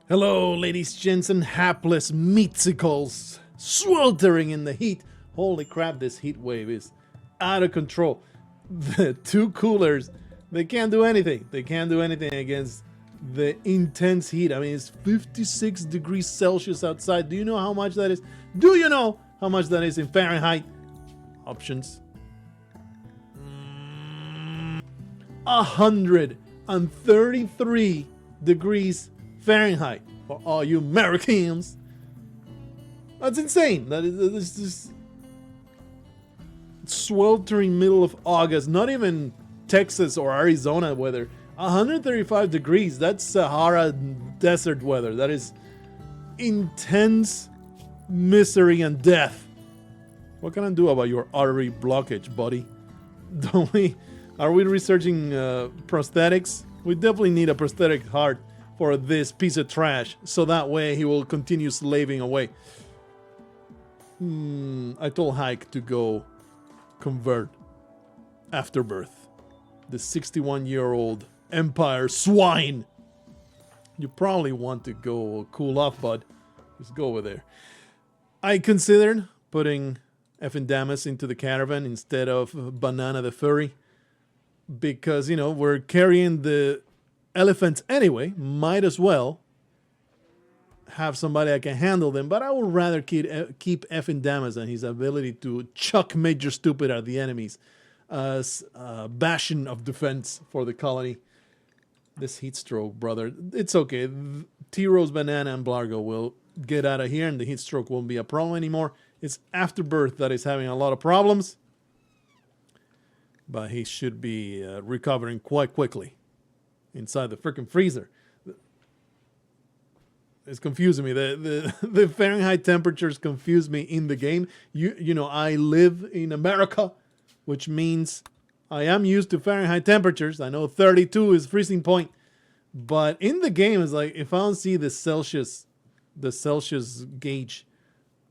Hello, ladies, gents, and hapless meatsicles, sweltering in the heat. Holy crap, this heat wave is out of control. The two coolers, they can't do anything. They can't do anything against the intense heat. I mean, it's 56 degrees Celsius outside. Do you know how much that is? Do you know how much that is in Fahrenheit? Options. 133 degrees Fahrenheit for all you Americans. That's insane. That is just sweltering middle of August. Not even Texas or Arizona weather. 135 degrees. That's Sahara desert weather. That is intense misery and death. What can I do about your artery blockage, buddy? Don't we? Are we researching prosthetics? We definitely need a prosthetic heart for this piece of trash, so that way he will continue slaving away. I told Hike to go convert Afterbirth, the 61-year-old Empire swine. You probably want to go cool off, bud. Just go over there. I considered putting Damas into the caravan instead of Banana the Furry, because, you know, we're carrying the elephants anyway. Might as well have somebody that can handle them. But I would rather keep Damas and his ability to chuck Major Stupid at the enemies as a bastion of defense for the colony. This heat stroke, brother, it's okay. T-Rose, Banana, and Blargho will get out of here, and the heat stroke won't be a problem anymore. It's Afterbirth that is having a lot of problems, but he should be recovering quite quickly inside the freaking freezer. It's confusing me. The Fahrenheit temperatures confuse me in the game. You know, I live in America, which means I am used to Fahrenheit temperatures. I know 32 is freezing point, but in the game, it's like if I don't see the Celsius gauge,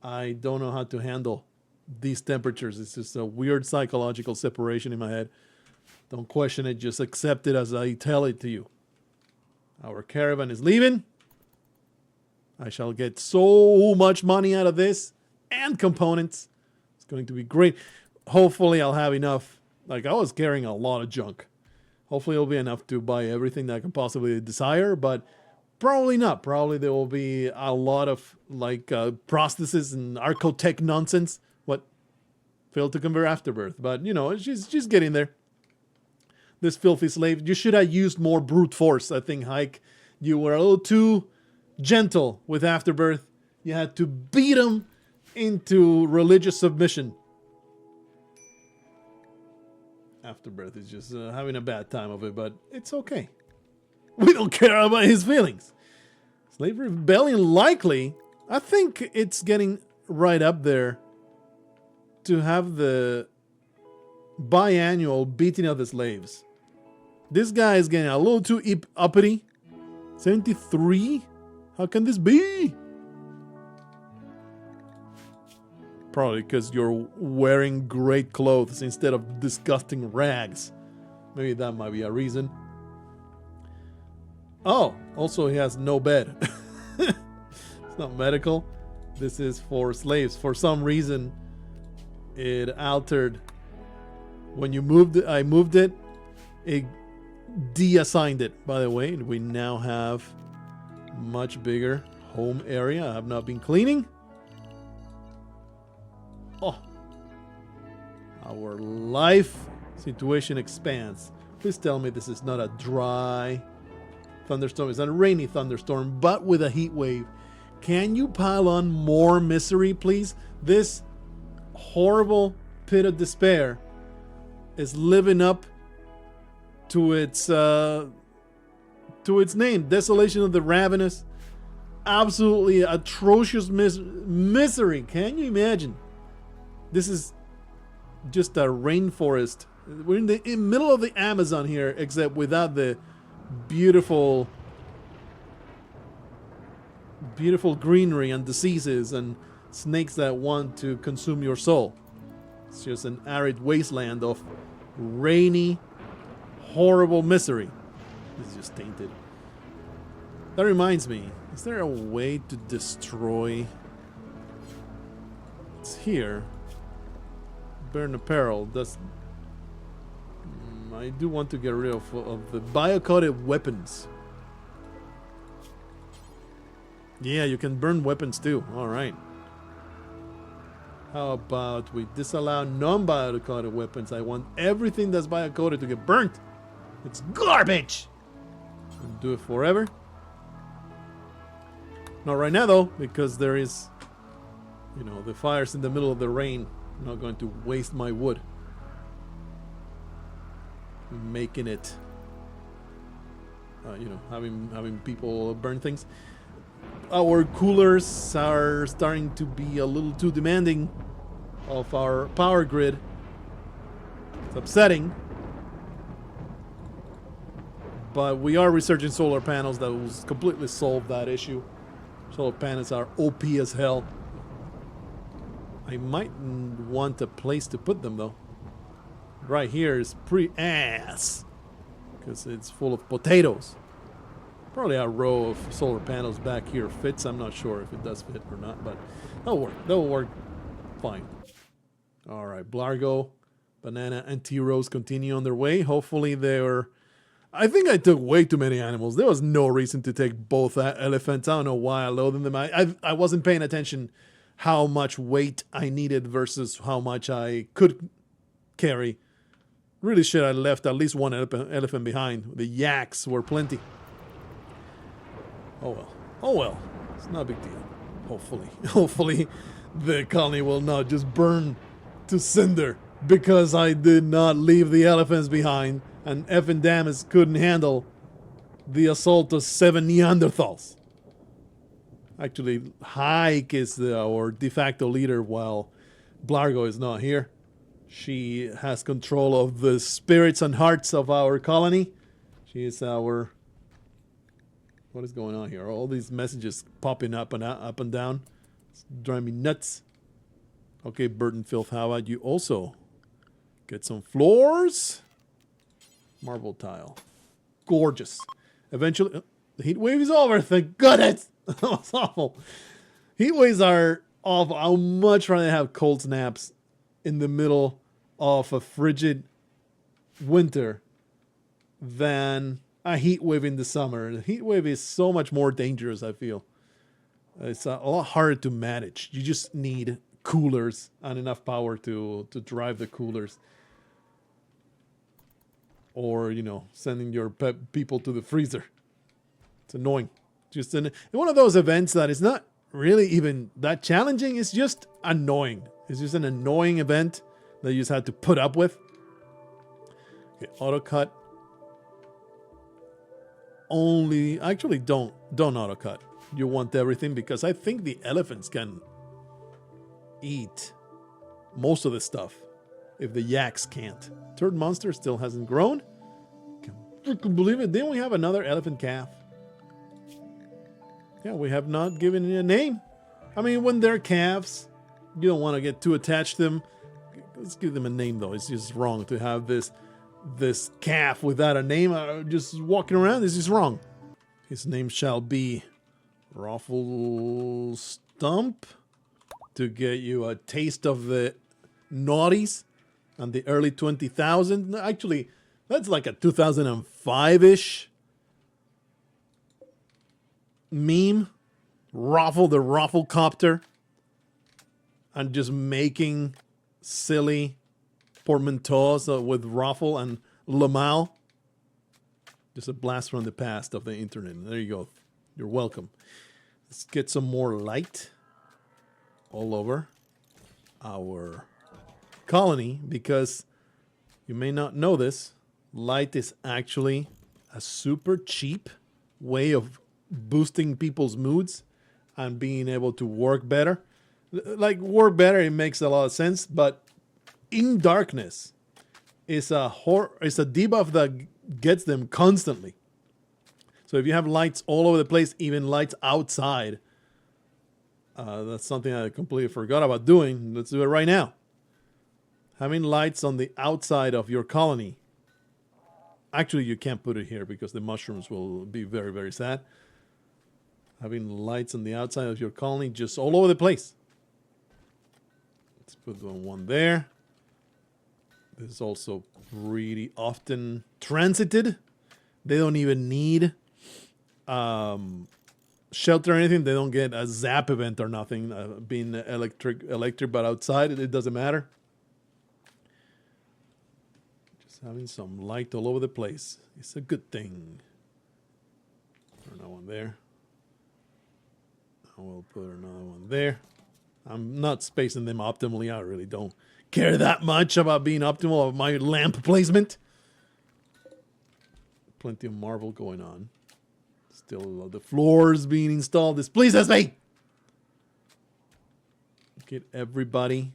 I don't know how to handle these temperatures. It's just a weird psychological separation in my head. Don't question it, just accept it as I tell it to you. Our caravan is leaving. I shall get so much money out of this and components. It's going to be great. Hopefully I'll have enough. Like, I was carrying a lot of junk. Hopefully it'll be enough to buy everything that I can possibly desire, but probably not. Probably there will be a lot of like prosthesis and archotech nonsense. What? Failed to convert Afterbirth. But, you know, she's getting there. This filthy slave. You should have used more brute force, I think, Hike. You were a little too gentle with Afterbirth. You had to beat him into religious submission. Afterbirth is just having a bad time of it, but it's okay. We don't care about his feelings. Slave rebellion likely. I think it's getting right up there to have the biannual beating of the slaves. This guy is getting a little too uppity. 73? How can this be? Probably because you're wearing great clothes instead of disgusting rags. Maybe that might be a reason. Oh, also he has no bed. It's not medical. This is for slaves. For some reason, it altered. When you moved it, I moved it. It de-assigned it, by the way. We now have much bigger home area. I have not been cleaning. Oh, our life situation expands. Please tell me this is not a dry thunderstorm. It's not a rainy thunderstorm, but with a heat wave. Can you pile on more misery, please? This horrible pit of despair is living up to its name. Desolation of the Ravenous. Absolutely atrocious misery. Can you imagine? This is just a rainforest. We're in the middle of the Amazon here, except without the beautiful greenery and diseases and snakes that want to consume your soul. It's just an arid wasteland of rainy, horrible misery. This is just tainted. That reminds me, Is there a way to destroy? It's here. Burn apparel. That's. I do want to get rid of the bio-coated weapons. Yeah, you can burn weapons too. All right. How about we disallow non-bio-coated weapons? I want everything that's bio-coated to get burnt. It's garbage. And do it forever. Not right now though, because there is, you know, the fire's in the middle of the rain. I'm not going to waste my wood making it. You know, having people burn things. Our coolers are starting to be a little too demanding of our power grid. It's upsetting. But we are researching solar panels that will completely solve that issue. Solar panels are OP as hell. I might want a place to put them though. Right here is pretty ass. Because it's full of potatoes. Probably a row of solar panels back here fits. I'm not sure if it does fit or not, but that'll work. That'll work fine. All right, Blargho, Banana, and T-Rose continue on their way. Hopefully they're... I think I took way too many animals. There was no reason to take both elephants. I don't know why I loaded them. I wasn't paying attention how much weight I needed versus how much I could carry. Really should have left at least one elephant behind. The yaks were plenty. Oh well. Oh well. It's not a big deal. Hopefully. Hopefully the colony will not just burn to cinder because I did not leave the elephants behind and effing Damas couldn't handle the assault of 7 Neanderthals. Actually, Hike is our de facto leader while Blargho is not here. She has control of the spirits and hearts of our colony. She is our... What is going on here? All these messages popping up and down. It's driving me nuts. Okay, Burton Filth, how about you also get some floors? Marble tile. Gorgeous. Eventually, the heat wave is over. Thank goodness. That was awful. Heat waves are awful. I would much rather have cold snaps in the middle of a frigid winter than a heat wave in the summer. The heat wave is so much more dangerous, I feel. It's a lot harder to manage. You just need coolers and enough power to drive the coolers. Or, you know, sending your people to the freezer. It's annoying. Just one of those events that is not really even that challenging. It's just annoying. It's just an annoying event that you just have to put up with. Okay, auto cut. Only, actually don't auto cut. You want everything because I think the elephants can eat most of the stuff if the yaks can't. Third monster still hasn't grown. Can believe it. Didn't we have another elephant calf? Yeah, we have not given it a name. I mean, when they're calves, you don't want to get too attached to them. Let's give them a name, though. It's just wrong to have this calf without a name. Just walking around, this is wrong. His name shall be Raffle Stump, to get you a taste of the noughties and the early 2000s. Actually, that's like a 2005-ish meme. Raffle the Rafflecopter. And just making silly portmanteaus with Raffle and Lamal. Just a blast from the past of the internet. There you go. You're welcome. Let's get some more light all over our colony, because you may not know this, light is actually a super cheap way of boosting people's moods and being able to work better. Like, work better, it makes a lot of sense, but in darkness is a debuff that gets them constantly. So if you have lights all over the place, even lights outside, that's something I completely forgot about doing. Let's do it right now. Having lights on the outside of your colony. Actually, you can't put it here because the mushrooms will be very, very sad. Having lights on the outside of your colony just all over the place. Let's put one there. This is also pretty often transited. They don't even need shelter or anything. They don't get a zap event or nothing. Being electric, but outside it doesn't matter. Just having some light all over the place. It's a good thing. Put another one there. I will put another one there. I'm not spacing them optimally. I really don't care that much about being optimal of my lamp placement. Plenty of marble going on. Still the floors being installed. This pleases me. Get everybody.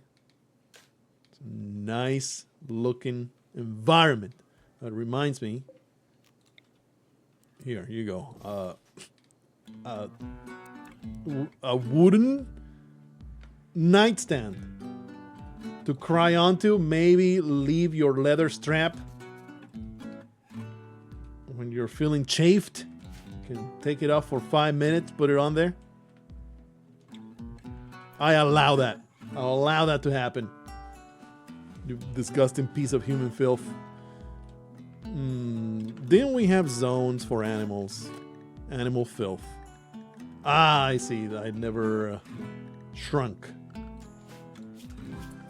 It's a nice looking environment. That reminds me. Here you go. A wooden nightstand to cry onto. Maybe leave your leather strap when you're feeling chafed. You can take it off for 5 minutes, put it on there. I allow that. I'll allow that to happen. You disgusting piece of human filth. Didn't we have zones for animals? Animal filth. Ah, I see. I never shrunk.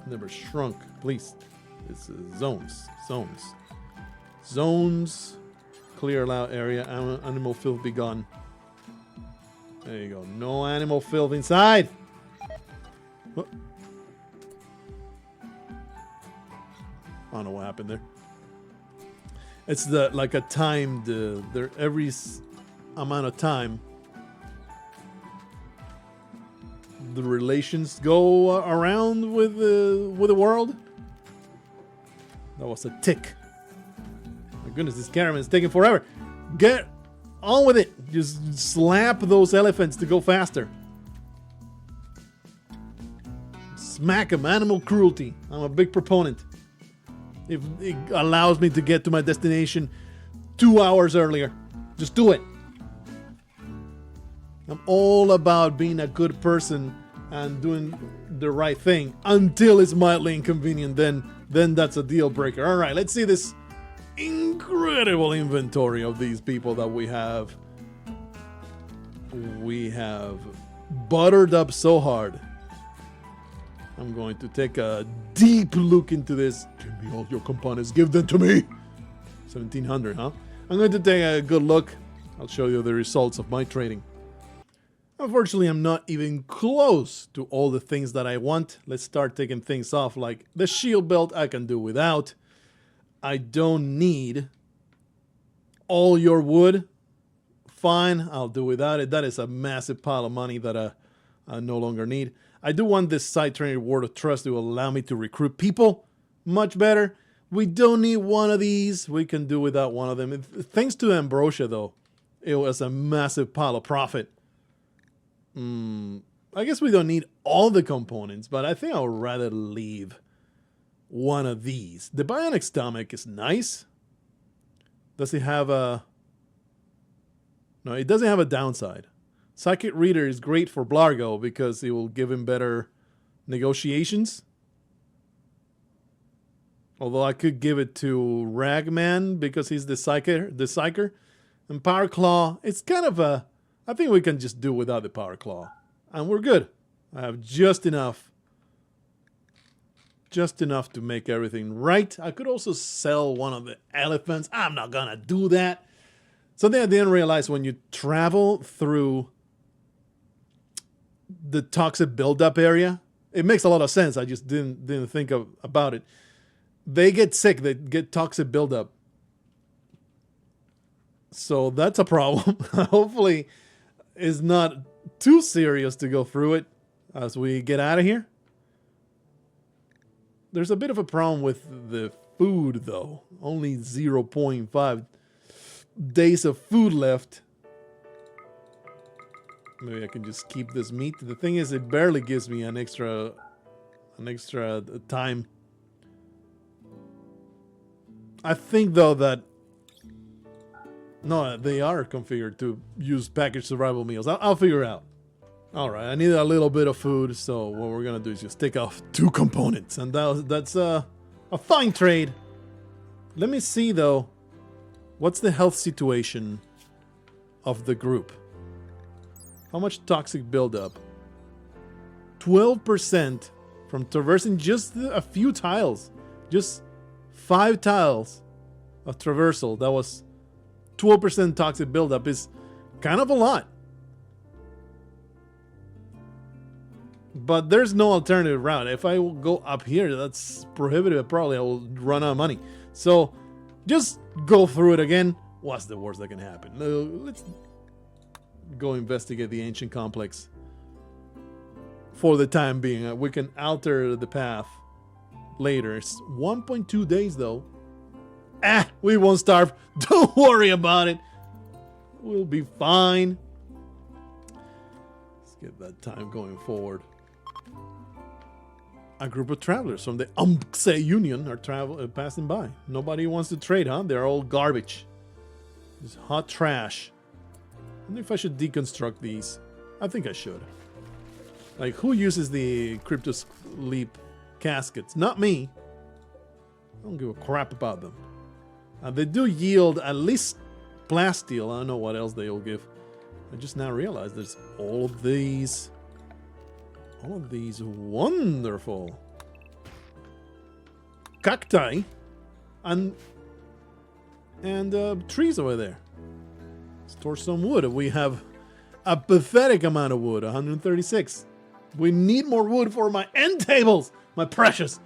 Never shrunk. Please. It's zones. Zones. Zones. Clear allow area. Animal filth be gone. There you go. No animal filth inside. What? I don't know what happened there. It's like a timed. There every amount of time. The relations go around with the world. That was a tick. My goodness, this caravan is taking forever. Get on with it. Just slap those elephants to go faster. Smack them. Animal cruelty. I'm a big proponent. If it allows me to get to my destination 2 hours earlier, just do it. I'm all about being a good person and doing the right thing until it's mildly inconvenient. Then that's a deal breaker. All right, let's see this incredible inventory of these people that we have. We have buttered up so hard. I'm going to take a deep look into this. Give me all your components. Give them to me. 1700, huh? I'm going to take a good look. I'll show you the results of my trading. Unfortunately, I'm not even close to all the things that I want. Let's start taking things off, like the shield belt I can do without. I don't need all your wood. Fine, I'll do without it. That is a massive pile of money that I no longer need. I do want this side trainer word of trust to allow me to recruit people much better. We don't need one of these. We can do without one of them. Thanks to Ambrosia, though, it was a massive pile of profit. I guess we don't need all the components, but I think I'll rather leave one of these. The bionic stomach is nice. Does it have a... No, it doesn't have a downside. Psychic Reader is great for Blargho because it will give him better negotiations. Although I could give it to Ragman because he's the psyker. And Power Claw, it's kind of a... I think we can just do without the Power Claw. And we're good. I have just enough. Just enough to make everything right. I could also sell one of the elephants. I'm not gonna do that. Something I didn't realize, when you travel through the toxic buildup area, it makes a lot of sense. I just didn't think about it. They get sick. They get toxic buildup. So that's a problem. Hopefully it's not too serious to go through it as we get out of here. There's a bit of a problem with the food, though. Only 0.5 days of food left. Maybe I can just keep this meat. The thing is, it barely gives me an extra time. I think, though, that No, they are configured to use packaged survival meals. I'll figure it out. All right, I need a little bit of food, so what we're gonna do is just take off 2 components, and that's a fine trade. Let me see though, what's the health situation of the group? How much toxic buildup? 12% from traversing just a few tiles, just 5 tiles of traversal. That was 12% toxic buildup. Is kind of a lot. But there's no alternative route. If I go up here, that's prohibitive. Probably I will run out of money. So just go through it again. What's the worst that can happen? Let's go investigate the ancient complex. For the time being, we can alter the path later. It's 1.2 days though. We won't starve. Don't worry about it. We'll be fine. Let's get that time going forward. A group of travelers from the Umkse Union are passing by. Nobody wants to trade, huh? They're all garbage. It's hot trash. I wonder if I should deconstruct these. I think I should. Like, who uses the cryptosleep caskets? Not me. I don't give a crap about them. They do yield at least plasteel. I don't know what else they'll give. I just now realized there's all of these. All of these wonderful cacti and trees over there. Store some wood. We have a pathetic amount of wood, 136. We need more wood for my end tables. My precious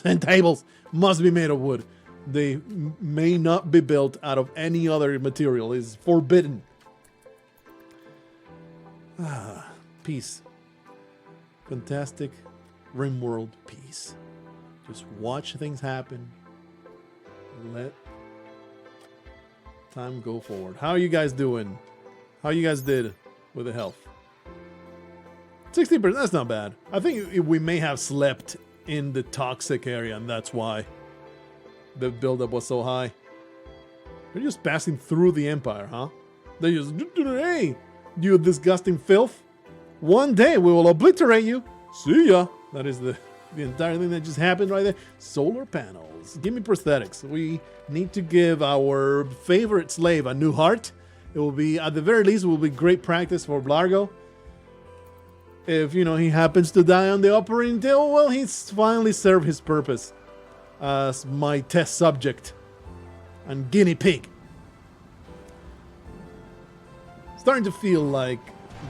end tables must be made of wood. They may not be built out of any other material. It's forbidden. Peace. Fantastic RimWorld peace. Just watch things happen. Let time go forward. How are you guys doing? How you guys did with the health? 60%, that's not bad. I think we may have slept in the toxic area, and that's why the buildup was so high. They're just passing through the Empire, huh? They just, hey, you disgusting filth. One day we will obliterate you. See ya. That is the entire thing that just happened right there. Solar panels. Give me prosthetics. We need to give our favorite slave a new heart. It will be, at the very least, it will be great practice for Blargho. If, you know, he happens to die on the operating table, well, he's finally served his purpose as my test subject and guinea pig. Starting to feel like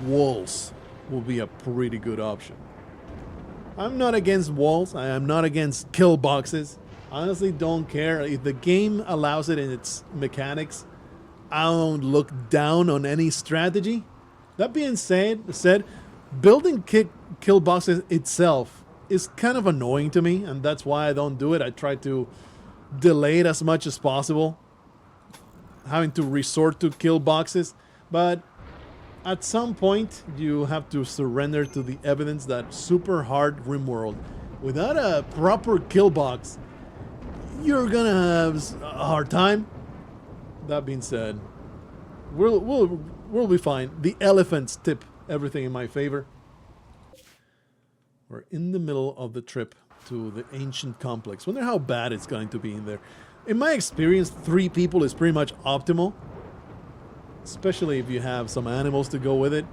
walls will be a pretty good option. I'm not against walls. I am not against kill boxes. Honestly, don't care. If the game allows it in its mechanics, I don't look down on any strategy. That being said, building kill boxes itself is kind of annoying to me, and that's why I don't do it. I try to delay it as much as possible, having to resort to kill boxes. But at some point, you have to surrender to the evidence that super hard RimWorld, without a proper kill box, you're gonna have a hard time. That being said, we'll be fine. The elephants tip everything in my favor. We're in the middle of the trip to the ancient complex. Wonder how bad it's going to be in there. In my experience, 3 people is pretty much optimal. Especially if you have some animals to go with it.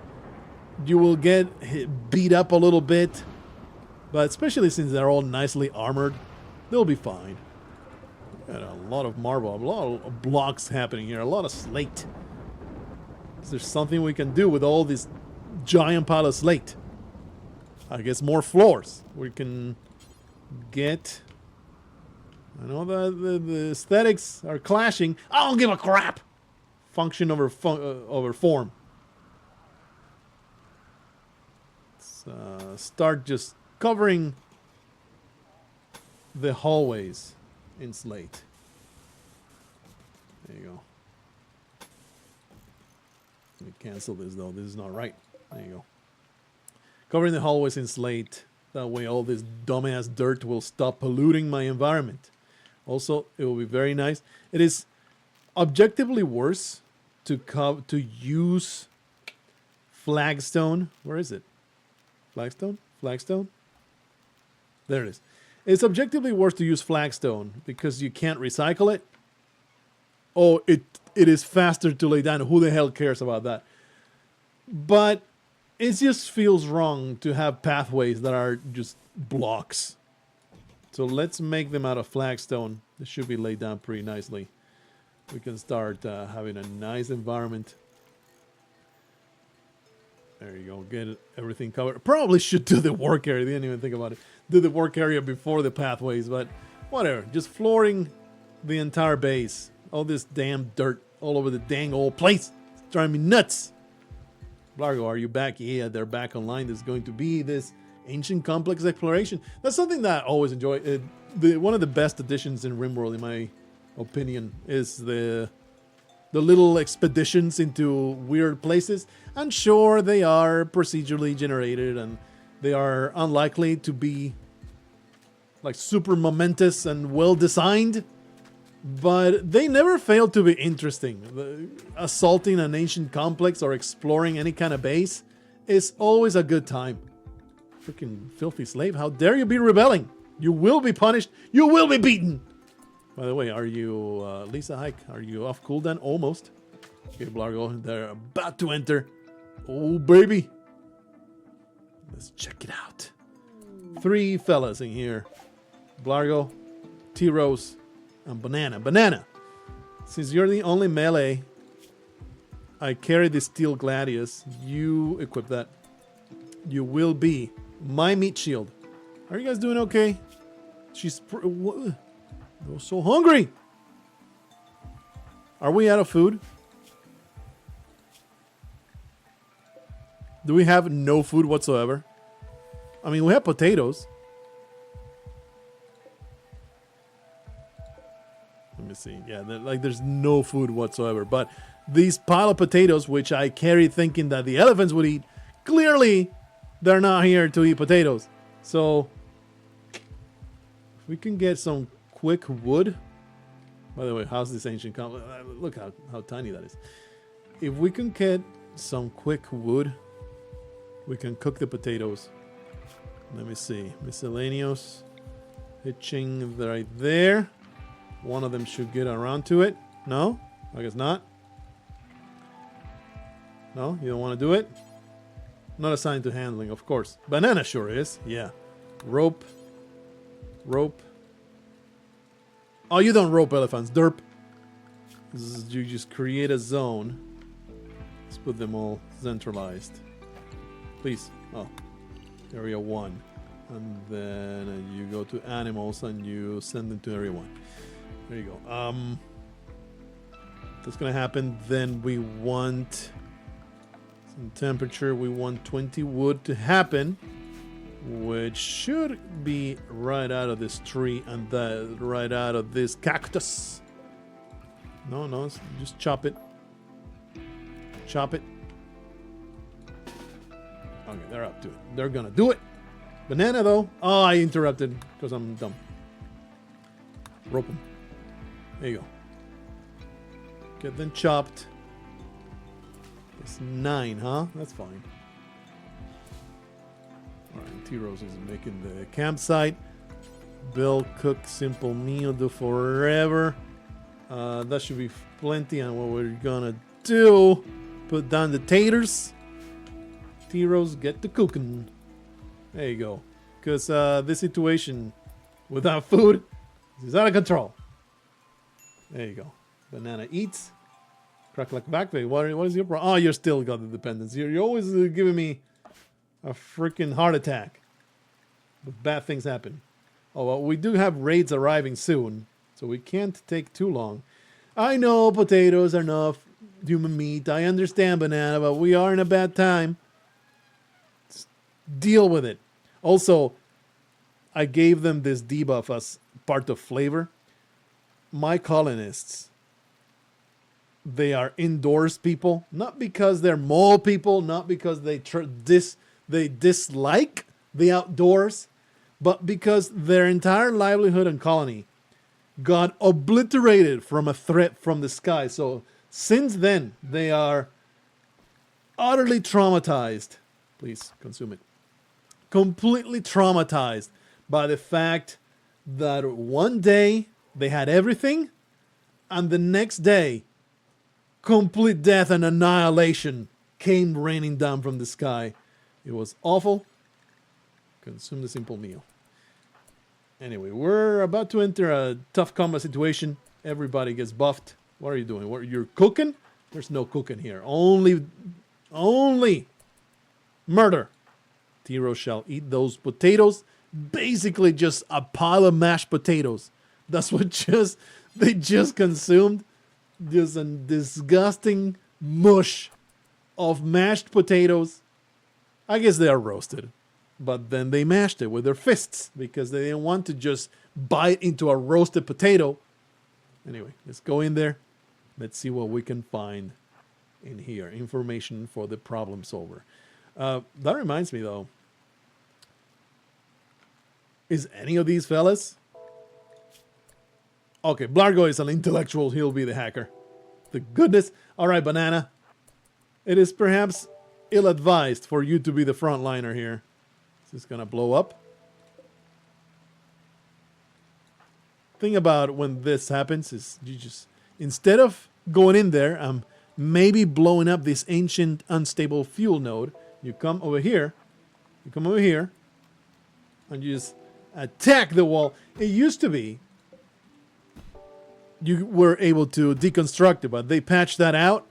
You will get beat up a little bit. But especially since they're all nicely armored, they'll be fine. Got a lot of marble, a lot of blocks happening here, a lot of slate. Is there something we can do with all this giant pile of slate? I guess more floors. We can get... I know the aesthetics are clashing. I don't give a crap! Function over form. Let's start just covering the hallways in slate. There you go. Let me cancel this though. This is not right. There you go. Covering the hallways in slate. That way all this dumbass dirt will stop polluting my environment. Also, it will be very nice. It is objectively worse to use flagstone. Where is it? Flagstone? There it is. It's objectively worse to use flagstone because you can't recycle it. Oh, it is faster to lay down. Who the hell cares about that? But it just feels wrong to have pathways that are just blocks. So let's make them out of flagstone. This should be laid down pretty nicely. We can start having a nice environment. There you go. Get everything covered. Probably should do the work area. Didn't even think about it. Do the work area before the pathways, but whatever. Just flooring the entire base. All this damn dirt all over the dang old place. It's driving me nuts. Blargho, are you back? Yeah, they're back online. There's going to be this ancient complex exploration. That's something that I always enjoy. One of the best additions in RimWorld, in my opinion, is the little expeditions into weird places. And sure, they are procedurally generated and they are unlikely to be like super momentous and well designed, but they never fail to be interesting. Assaulting an ancient complex or exploring any kind of base is always a good time. Freaking filthy slave, how dare you be rebelling? You will be punished. You will be beaten. By the way, are you, Lisa Hike, are you off cooldown? Almost. Okay, Blargho, they're about to enter. Oh, baby. Let's check it out. 3 fellas in here. Blargho, T-Rose, and Banana. Banana, since you're the only melee, I carry the Steel Gladius. You equip that. You will be my meat shield. Are you guys doing okay? She's... I'm so hungry. Are we out of food? Do we have no food whatsoever? I mean, we have potatoes. Let me see. Yeah, there's no food whatsoever. But these pile of potatoes, which I carry thinking that the elephants would eat, clearly they're not here to eat potatoes. So if we can get some quick wood. By the way, how's this ancient complex? Look how tiny that is. If we can get some quick wood, we can cook the potatoes. Let me see. Miscellaneous. Hitching right there. One of them should get around to it. No? I guess not. No? You don't want to do it? Not assigned to handling, of course. Banana sure is. Yeah. Rope. Rope. Oh, you don't rope elephants. Derp. You just create a zone. Let's put them all centralized. Please. Oh. Area 1. And then you go to animals and you send them to area 1. There you go. That's gonna happen. Then we want some temperature. We want 20 wood to happen, which should be right out of this tree and right out of this cactus. No, just chop it. Chop it. Okay, they're up to it. They're gonna do it. Banana though. Oh, I interrupted because I'm dumb. Rope them. There you go. Get them chopped. It's 9, huh? That's fine. Alright, T-Rose is making the campsite. Bill cook simple meal, do forever. That should be plenty. And what we're gonna do, put down the taters. T-Rose, get the cooking. There you go. Because this situation without food is out of control. There you go. Banana eats. Crack like backpack. What is your problem? Oh, you're still got the dependence. You're always giving me a freaking heart attack. But bad things happen. Oh, well, we do have raids arriving soon, so we can't take too long. I know potatoes are not human meat. I understand, Banana, but we are in a bad time. Just deal with it. Also, I gave them this debuff as part of flavor. My colonists, they are indoors people, not because they're mole people, not because they dislike the outdoors, but because their entire livelihood and colony got obliterated from a threat from the sky. So since then, they are utterly traumatized. Please consume it. Completely traumatized by the fact that one day they had everything, and the next day, complete death and annihilation came raining down from the sky. It was awful. Consume the simple meal. Anyway, we're about to enter a tough combat situation. Everybody gets buffed. What are you doing? You're cooking? There's no cooking here. Only murder. Tiro shall eat those potatoes. Basically just a pile of mashed potatoes. That's what they just consumed. Just a disgusting mush of mashed potatoes. I guess they are roasted. But then they mashed it with their fists because they didn't want to just bite into a roasted potato. Anyway, let's go in there. Let's see what we can find in here. Information for the problem solver. That reminds me, though. Is any of these fellas? Okay, Blargho is an intellectual. He'll be the hacker. The goodness. All right, Banana. It is perhaps ill-advised for you to be the frontliner here. Is this going to blow up? Thing about when this happens is you just, instead of going in there, maybe blowing up this ancient unstable fuel node, you come over here, and you just attack the wall. It used to be you were able to deconstruct it, but they patched that out.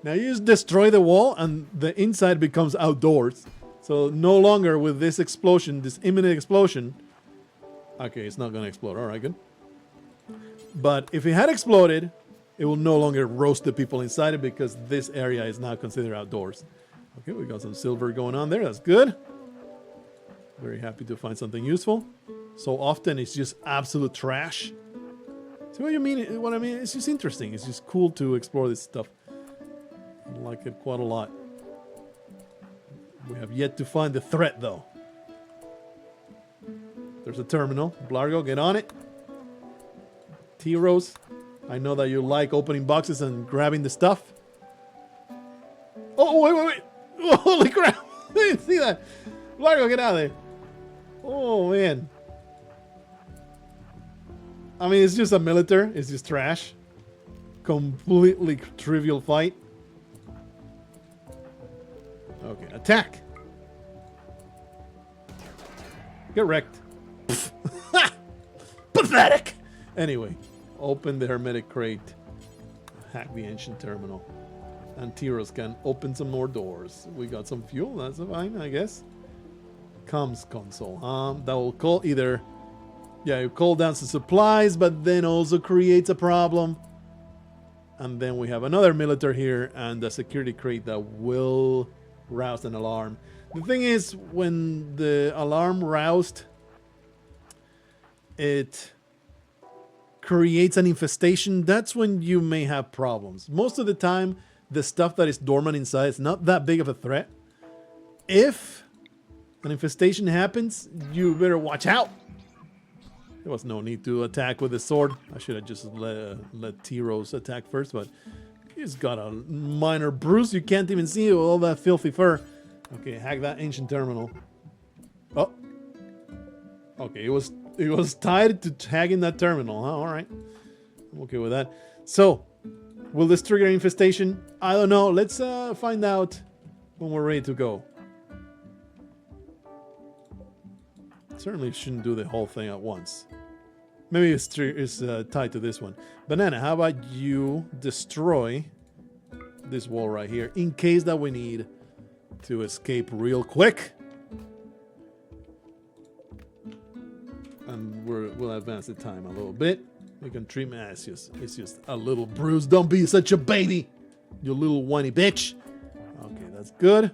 Now you just destroy the wall and the inside becomes outdoors. So no longer with this explosion, this imminent explosion. Okay, it's not going to explode. All right, good. But if it had exploded, it will no longer roast the people inside it because this area is now considered outdoors. Okay, we got some silver going on there. That's good. Very happy to find something useful. So often it's just absolute trash. See what you mean? What I mean? It's just interesting. It's just cool to explore this stuff. I like it quite a lot. We have yet to find the threat, though. There's a terminal. Blargho, get on it. T-Rose, I know that you like opening boxes and grabbing the stuff. Oh, wait. Oh, holy crap. I didn't see that. Blargho, get out of there. Oh, man. I mean, it's just a militaire. It's just trash. Completely trivial fight. Okay, attack. Get wrecked. Pathetic. Anyway, open the hermetic crate. Hack the ancient terminal. And Tiros can open some more doors. We got some fuel. That's fine, I guess. Comms console. That will call either... Yeah, you call down some supplies, but then also creates a problem. And then we have another militaire here and a security crate that will rouse an alarm. The thing is, when the alarm roused, it creates an infestation. That's when you may have problems. Most of the time, the stuff that is dormant inside is not that big of a threat. If an infestation happens, you better watch out. There was no need to attack with the sword. I should have just let T-Rose attack first, but he's got a minor bruise. You can't even see all that filthy fur. Okay, hack that ancient terminal. Oh. Okay, it was tied to hacking that terminal, huh? All right. I'm okay with that. So, will this trigger infestation? I don't know. Let's find out when we're ready to go. Certainly shouldn't do the whole thing at once. Maybe it's tied to this one. Banana, how about you destroy this wall right here in case that we need to escape real quick. And we'll advance the time a little bit. We can treat me. It's just a little bruise. Don't be such a baby, you little whiny bitch. Okay, that's good.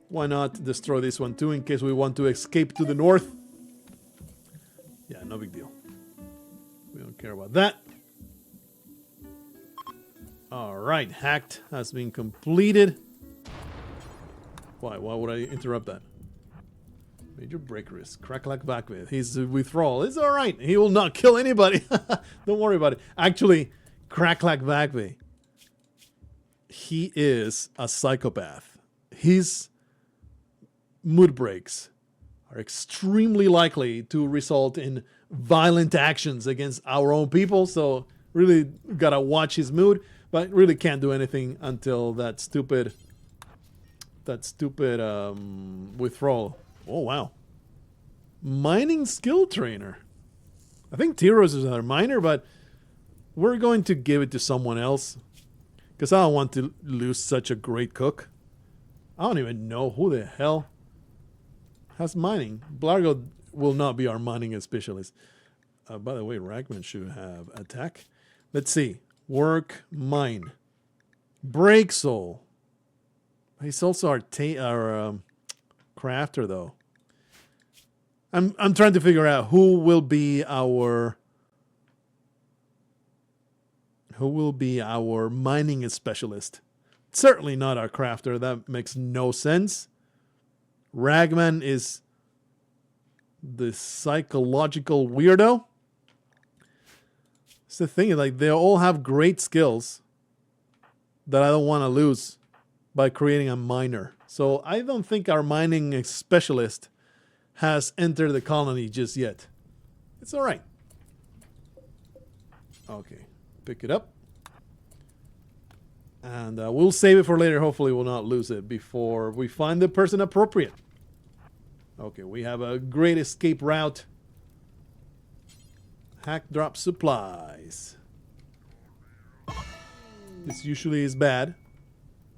Why not destroy this one too in case we want to escape to the north? Yeah, no big deal. We don't care about that. Alright, hacked has been completed. Why would I interrupt that? Major break risk. Crack back with. His withdrawal is all right. He will not kill anybody. Don't worry about it. Actually, Crack back with. He is a psychopath. His mood breaks are extremely likely to result in violent actions against our own people. So really gotta watch his mood, but really can't do anything until that stupid withdrawal. Oh, wow. Mining skill trainer. I think Tyros is our miner, but we're going to give it to someone else because I don't want to lose such a great cook. I don't even know who the hell has mining. Blargho will not be our mining specialist. By the way, Ragman should have attack. Let's see. Work, mine. Break soul. He's also our crafter, though. I'm trying to figure out who will be our mining specialist. Certainly not our crafter. That makes no sense. Ragman is the psychological weirdo. It's the thing, like they all have great skills that I don't want to lose by creating a miner. So I don't think our mining specialist has entered the colony just yet. It's all right. Okay, pick it up. And we'll save it for later. Hopefully we'll not lose it before we find the person appropriate. Okay, we have a great escape route. Hack drop supplies. This usually is bad.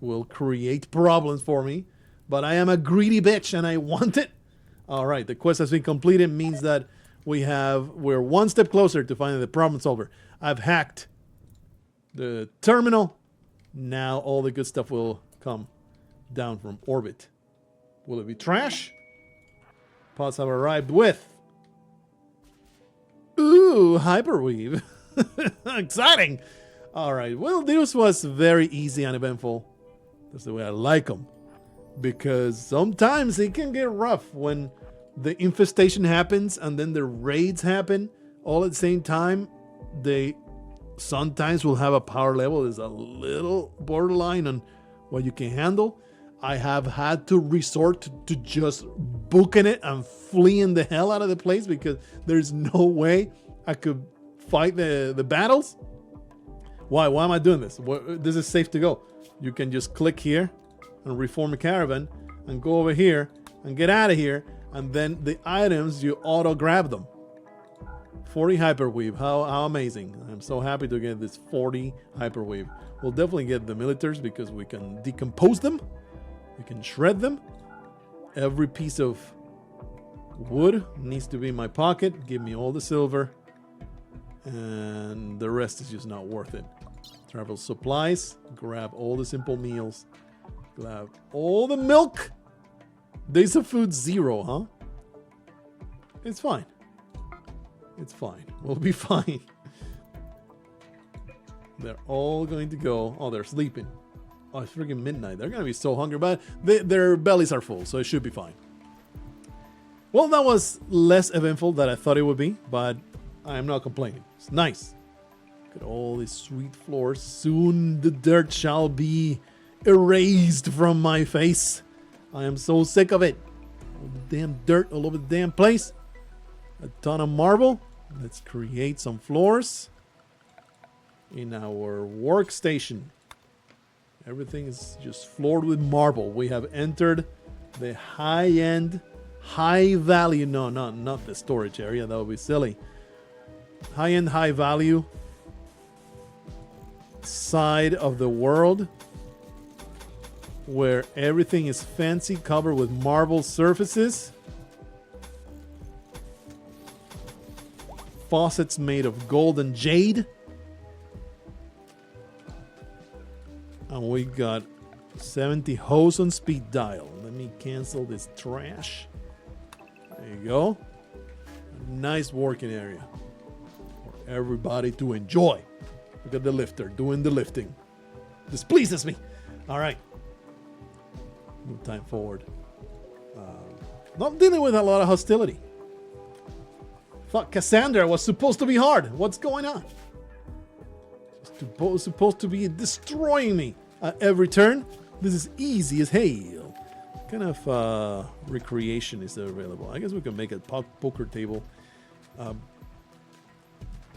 Will create problems for me. But I am a greedy bitch and I want it. Alright, the quest has been completed. Means that we're one step closer to finding the problem solver. I've hacked the terminal. Now all the good stuff will come down from orbit. Will it be trash? Pods have arrived with... Ooh, hyperweave. Exciting. Alright, well, this was very easy and eventful. That's the way I like them. Because sometimes it can get rough when the infestation happens and then the raids happen all at the same time. They sometimes will have a power level that's a little borderline on what you can handle. I have had to resort to just booking it and fleeing the hell out of the place because there's no way I could fight the battles. Why am I doing this? This is safe to go. You can just click here and reform a caravan and go over here and get out of here, and then the items you auto grab them. 40 hyperweave, how amazing. I'm so happy to get this 40 hyperweave. We'll definitely get the militaries because we can decompose them, we can shred them. Every piece of wood needs to be in my pocket. Give me all the silver, and the rest is just not worth it. Travel supplies, grab all the simple meals, grab all the milk. Days of food 0, huh? It's fine. It's fine. We'll be fine. They're all going to go. Oh, they're sleeping. Oh, it's freaking midnight. They're going to be so hungry, but their bellies are full, so it should be fine. Well, that was less eventful than I thought it would be, but I am not complaining. It's nice. Look at all these sweet floors. Soon the dirt shall be erased from my face. I am so sick of it. All the damn dirt all over the damn place. A ton of marble. Let's create some floors in our workstation. Everything is just floored with marble. We have entered the high-end, high-value... No, not the storage area. That would be silly. High-end, high-value side of the world, where everything is fancy, covered with marble surfaces. Faucets made of gold and jade. And we got 70 hose on speed dial. Let me cancel this trash. There you go. A nice working area for everybody to enjoy. Look at the lifter doing the lifting. This pleases me. All right. Move time forward. Not dealing with a lot of hostility. Fuck, Cassandra was supposed to be hard. What's going on? Supposed to be destroying me at every turn. This is easy as hell. What kind of recreation is there available? I guess we can make a poker table.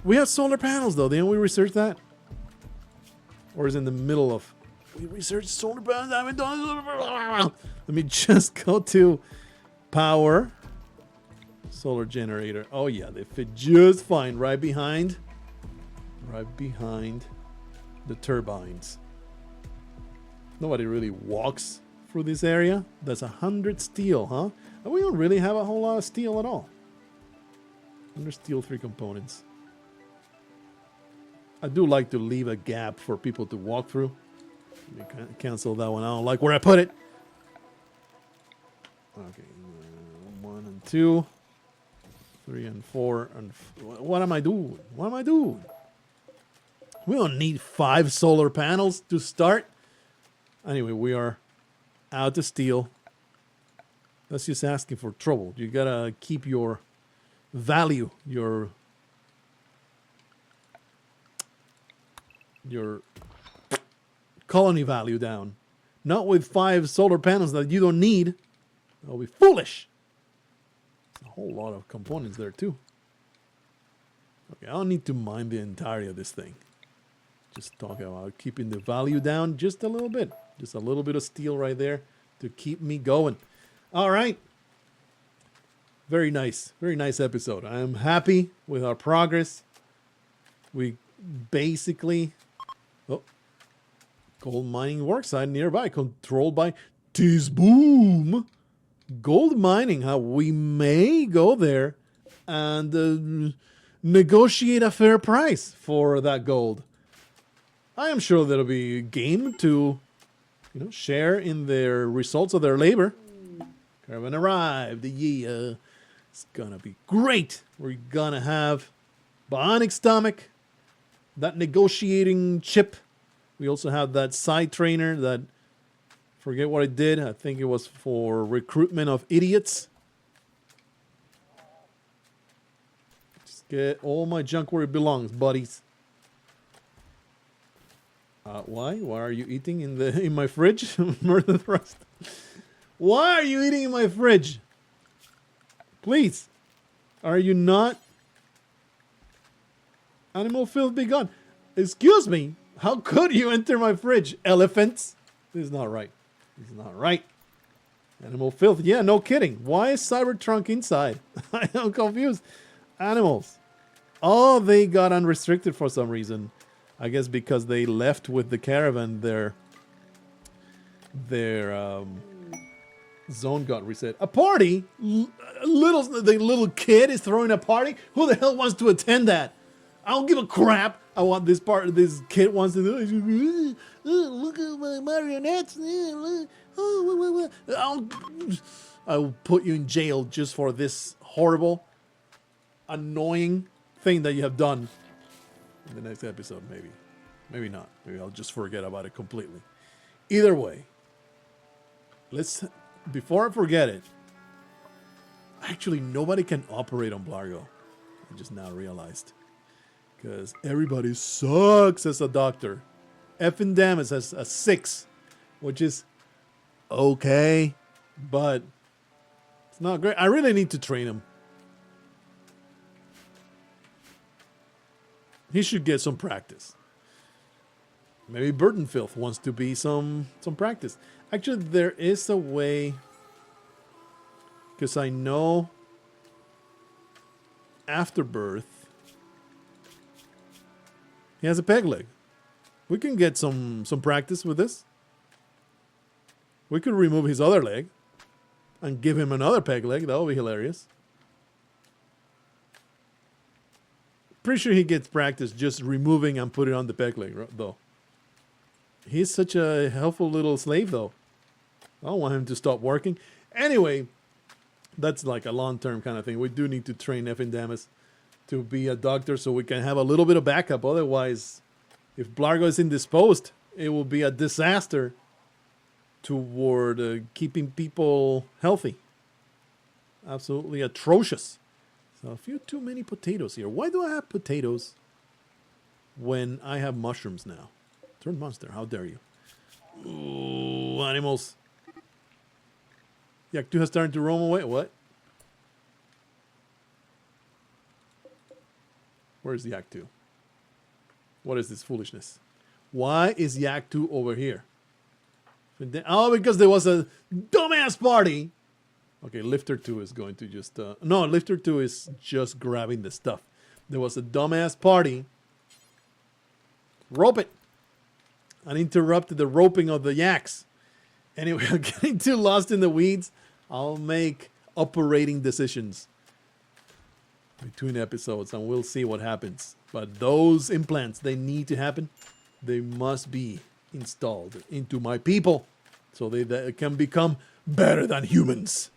We have solar panels though. Didn't we research that? Or is it in the middle of... We researched solar panels. I haven't done... Let me just go to power. Solar generator. Oh yeah, they fit just fine right behind the turbines. Nobody really walks through this area. That's 100 steel, huh? And we don't really have a whole lot of steel at all. 100 steel, 3 components. I do like to leave a gap for people to walk through. Let me cancel that one. I don't like where I put it. Okay, 1 and 2, 3 and 4 and... What am I doing? What am I doing? We don't need 5 solar panels to start. Anyway, we are out of steel. That's just asking for trouble. You gotta keep your value, your colony value down. Not with 5 solar panels that you don't need. That'll be foolish. There's a whole lot of components there too. Okay, I don't need to mine the entirety of this thing. Just talking about keeping the value down just a little bit. Just a little bit of steel right there to keep me going. All right. Very nice. Very nice episode. I am happy with our progress. We basically... Oh. Gold mining worksite nearby. Controlled by Boom. Gold mining. How we may go there and negotiate a fair price for that gold. I am sure there'll be game to, share in their results of their labor. Caravan arrived. Yeah, it's gonna be great. We're gonna have bionic stomach, that negotiating chip. We also have that side trainer that, forget what it did. I think it was for recruitment of idiots. Just get all my junk where it belongs, buddies. Why? Why are you eating in my fridge? Murder thrust. Why are you eating in my fridge? Please. Are you not? Animal filth be gone. Excuse me. How could you enter my fridge? Elephants. This is not right. This is not right. Animal filth. Yeah, no kidding. Why is Cybertrunk inside? I am confused. Animals. Oh, they got unrestricted for some reason. I guess because they left with the caravan, their zone got reset. A party? The little kid is throwing a party? Who the hell wants to attend that? I don't give a crap. I want this part. This kid wants to do. Look at my marionettes. I'll put you in jail just for this horrible, annoying thing that you have done. In the next episode, maybe. Maybe not. Maybe I'll just forget about it completely. Either way, before I forget it, actually nobody can operate on Blargho. I just now realized. Because everybody sucks as a doctor. Effing Damas has a 6, which is okay, but it's not great. I really need to train him. He should get some practice. Maybe Burden Filth wants to be some practice. Actually, there is a way, because I know Afterbirth, he has a peg leg. We can get some practice with this. We could remove his other leg and give him another peg leg. That would be hilarious. Pretty sure he gets practice just removing and putting on the peg leg, though. He's such a helpful little slave, though. I don't want him to stop working. Anyway, that's like a long-term kind of thing. We do need to train Effin Damas to be a doctor so we can have a little bit of backup. Otherwise, if Blargho is indisposed, it will be a disaster toward keeping people healthy. Absolutely atrocious. So a few too many potatoes here. Why do I have potatoes when I have mushrooms now? Turn monster, how dare you. Ooh, animals. Yak 2 has started to roam away. What? Where's Yak 2? What is this foolishness? Why is Yak 2 over here? Oh, because there was a dumbass party. Okay, Lifter 2 is going to just... no, Lifter 2 is just grabbing the stuff. There was a dumbass party. Rope it. And interrupted the roping of the yaks. Anyway, I'm getting too lost in the weeds. I'll make operating decisions between episodes and we'll see what happens. But those implants, they need to happen. They must be installed into my people so they can become better than humans.